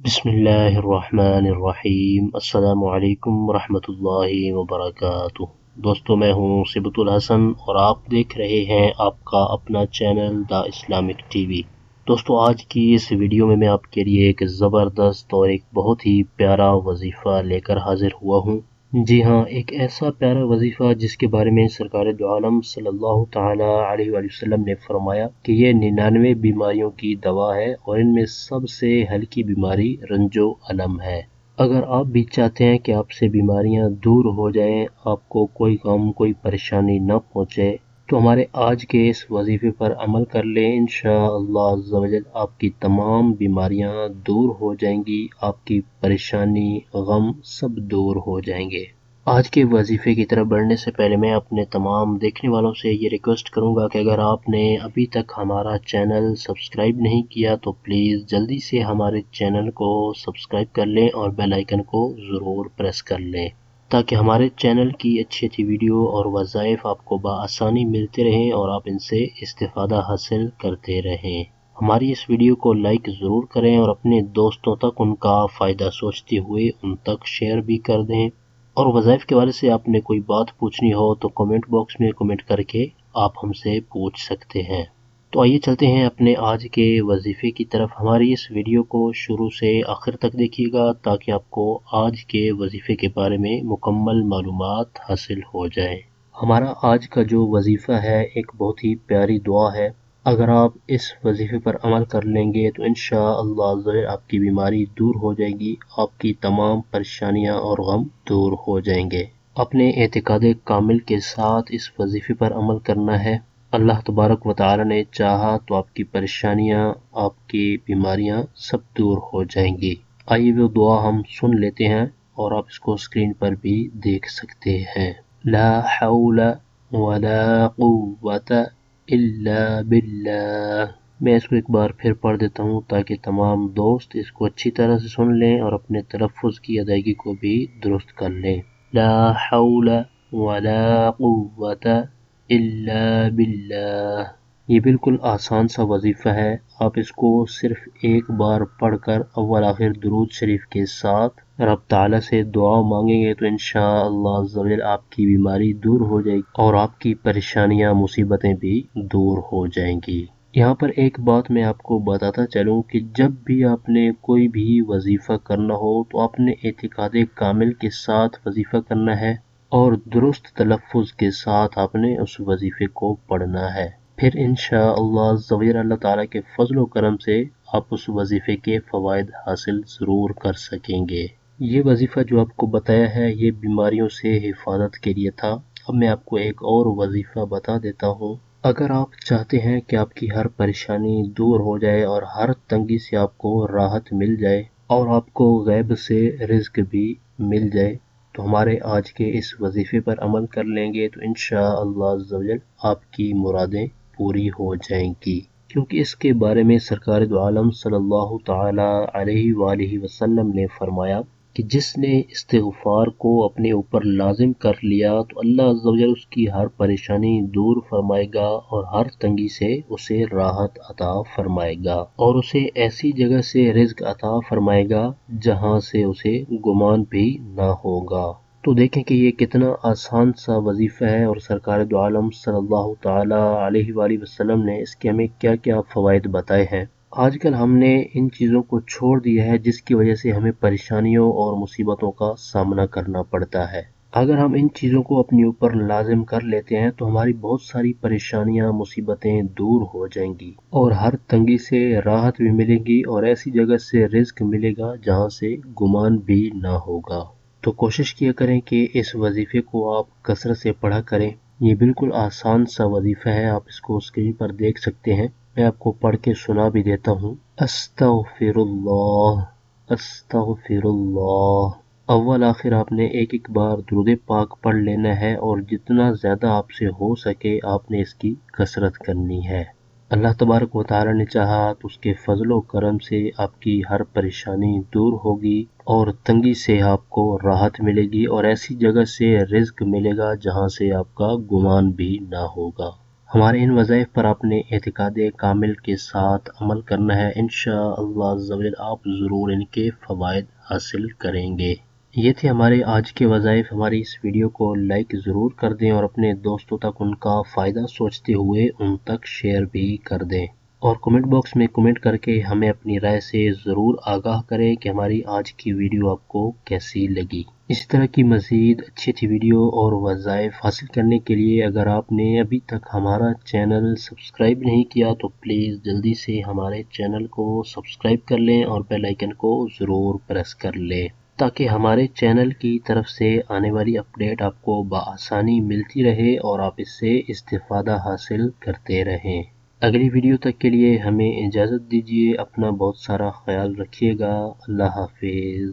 बिस्मिल्लाहिर्रहमानिर्रहीम। अस्सलाम वालेकुम रहमतुल्लाहि वबरकातुह। दोस्तों, मैं हूँ सिबतुल हसन और आप देख रहे हैं आपका अपना चैनल द इस्लामिक टीवी। दोस्तों, आज की इस वीडियो में मैं आपके लिए एक ज़बरदस्त और एक बहुत ही प्यारा वजीफ़ा लेकर हाजिर हुआ हूँ। जी हाँ, एक ऐसा प्यारा वजीफ़ा जिसके बारे में सरकार दो आलम सल्लल्लाहु ताला अलैहि वसल्लम ने फरमाया कि ये 99 बीमारियों की दवा है और इनमें सबसे हल्की बीमारी रंजो अलम है। अगर आप भी चाहते हैं कि आपसे बीमारियां दूर हो जाएं, आपको कोई गम कोई परेशानी न पहुंचे, तो हमारे आज के इस वजीफे पर अमल कर लें। इंशाअल्लाह अज़्ज़ा वजल आपकी तमाम बीमारियां दूर हो जाएंगी, आपकी परेशानी गम सब दूर हो जाएंगे। आज के वजीफे की तरफ बढ़ने से पहले मैं अपने तमाम देखने वालों से ये रिक्वेस्ट करूंगा कि अगर आपने अभी तक हमारा चैनल सब्सक्राइब नहीं किया तो प्लीज़ जल्दी से हमारे चैनल को सब्सक्राइब कर लें और बेल आइकन को ज़रूर प्रेस कर लें ताकि हमारे चैनल की अच्छी अच्छी वीडियो और वज़ाइफ आपको बआसानी मिलते रहें और आप इनसे इस्तिफ़ादा हासिल करते रहें। हमारी इस वीडियो को लाइक ज़रूर करें और अपने दोस्तों तक उनका फ़ायदा सोचते हुए उन तक शेयर भी कर दें। और वज़ाइफ के बारे से आपने कोई बात पूछनी हो तो कमेंट बॉक्स में कमेंट करके आप हमसे पूछ सकते हैं। तो आइए चलते हैं अपने आज के वजीफे की तरफ। हमारी इस वीडियो को शुरू से आखिर तक देखिएगा ताकि आपको आज के वजीफे के बारे में मुकम्मल मालूमात हासिल हो जाए। हमारा आज का जो वजीफा है एक बहुत ही प्यारी दुआ है। अगर आप इस वजीफे पर अमल कर लेंगे तो इंशाअल्लाह आपकी बीमारी दूर हो जाएगी, आपकी तमाम परेशानियां और गम दूर हो जाएंगे। अपने एतिकाद कामिल के साथ इस वजीफे पर अमल करना है। अल्लाह तबारक व तआला ने चाहा तो आपकी परेशानियां, आपकी बीमारियां सब दूर हो जाएंगी। आइए वो दुआ हम सुन लेते हैं और आप इसको स्क्रीन पर भी देख सकते हैं। ला हौला वला कुव्वता इल्ला बिल्लाह। मैं इसको एक बार फिर पढ़ देता हूँ ताकि तमाम दोस्त इसको अच्छी तरह से सुन लें और अपने तलफ़्फ़ुज़ की अदायगी को भी दुरुस्त कर लें। ला हौला वला कुव्वता इल्ला बिल्लाह। ये बिल्कुल आसान सा वजीफ़ा है। आप इसको सिर्फ एक बार पढ़कर अव्वल आखिर दुरूद शरीफ के साथ रब ताला से दुआ मांगेंगे तो इंशाअल्लाह ज़रूर आपकी बीमारी दूर हो जाएगी और आपकी परेशानियां मुसीबतें भी दूर हो जाएंगी। यहाँ पर एक बात मैं आपको बताता चलूँ कि जब भी आपने कोई भी वजीफ़ा करना हो तो आपने एतिकाद कामिल के साथ वजीफ़ा करना है और दुरुस्त तलफ़्फ़ुज़ के साथ आपने उस वजीफ़े को पढ़ना है। फिर इंशाअल्लाह ज़वीर अल्लाह ताला के फज़ल व करम से आप उस वजीफ़े के फ़वाइद हासिल ज़रूर कर सकेंगे। ये वजीफ़ा जो आपको बताया है ये बीमारियों से हिफाजत के लिए था। अब मैं आपको एक और वजीफ़ा बता देता हूँ। अगर आप चाहते हैं कि आपकी हर परेशानी दूर हो जाए और हर तंगी से आपको राहत मिल जाए और आपको गैब से रिज़्क भी मिल जाए तो हमारे आज के इस वजीफ़े पर अमल कर लेंगे तो इंशाअल्लाह अज़्ज़ा वजल आपकी मुरादें पूरी हो जाएंगी। क्योंकि इसके बारे में सरकार दो आलम सल्लल्लाहु ताला अलैहि वसल्लम ने फरमाया कि जिसने इस्तिग़फ़ार को अपने ऊपर लाजिम कर लिया तो अल्लाह अज़्ज़ा वजल उसकी हर परेशानी दूर फरमाएगा और हर तंगी से उसे राहत अता फरमाएगा और उसे ऐसी जगह से रिज़्क अता फरमाएगा जहां से उसे गुमान भी ना होगा। तो देखें कि ये कितना आसान सा वजीफ़ा है और सरकार दो आलम सल्लल्लाहु ताला अलैहि वसल्लम ने इसके हमें क्या क्या फ़वाइद बताए हैं। आजकल हमने इन चीज़ों को छोड़ दिया है जिसकी वजह से हमें परेशानियों और मुसीबतों का सामना करना पड़ता है। अगर हम इन चीज़ों को अपने ऊपर लाजिम कर लेते हैं तो हमारी बहुत सारी परेशानियां मुसीबतें दूर हो जाएंगी और हर तंगी से राहत भी मिलेगी और ऐसी जगह से रिज़्क मिलेगा जहां से गुमान भी ना होगा। तो कोशिश किया करें कि इस वजीफ़े को आप कसरत से पढ़ा करें। ये बिल्कुल आसान सा वजीफ़ा है, आप इसको स्क्रीन पर देख सकते हैं। मैं आपको पढ़ के सुना भी देता हूँ। अस्तग़फिरुल्लाह अस्तग़फिरुल्लाह। अव्वल आखिर आपने एक एक बार दुरूद पाक पढ़ लेना है और जितना ज़्यादा आपसे हो सके आपने इसकी कसरत करनी है। अल्लाह तबारक व तआला ने चाहा तो उसके फजल व करम से आपकी हर परेशानी दूर होगी और तंगी से आपको राहत मिलेगी और ऐसी जगह से रिज़्क मिलेगा जहां से आपका गुमान भी ना होगा। ہمارے ان وظائف پر آپ نے اعتقاد کامل کے ساتھ عمل کرنا ہے، انشاءاللہ عز و جل آپ ضرور ان کے فوائد حاصل کریں گے۔ یہ تھے ہمارے آج کے وظائف۔ ہماری اس ویڈیو کو لائک ضرور کر دیں اور اپنے دوستوں تک ان کا فائدہ سوچتے ہوئے ان تک شیئر بھی کر دیں، اور کمنٹ باکس میں کمنٹ کر کے ہمیں اپنی رائے سے ضرور آگاہ کریں کہ ہماری آج کی ویڈیو آپ کو کیسی لگی۔ اسی طرح کی مزید اچھی اچھی ویڈیو اور وظائف حاصل کرنے کے لیے اگر آپ نے ابھی تک ہمارا چینل سبسکرائب نہیں کیا تو پلیز جلدی سے ہمارے چینل کو سبسکرائب کر لیں اور بیل آئیکن کو ضرور پریس کر لیں، تاکہ ہمارے چینل کی طرف سے آنے والی اپڈیٹ آپ کو بآسانی ملتی رہے اور آپ اس سے استفادہ حاصل کرتے رہیں۔ اگلی ویڈیو تک کے لیے ہمیں اجازت دیجیے، اپنا بہت سارا خیال رکھیے گا۔ اللہ حافظ۔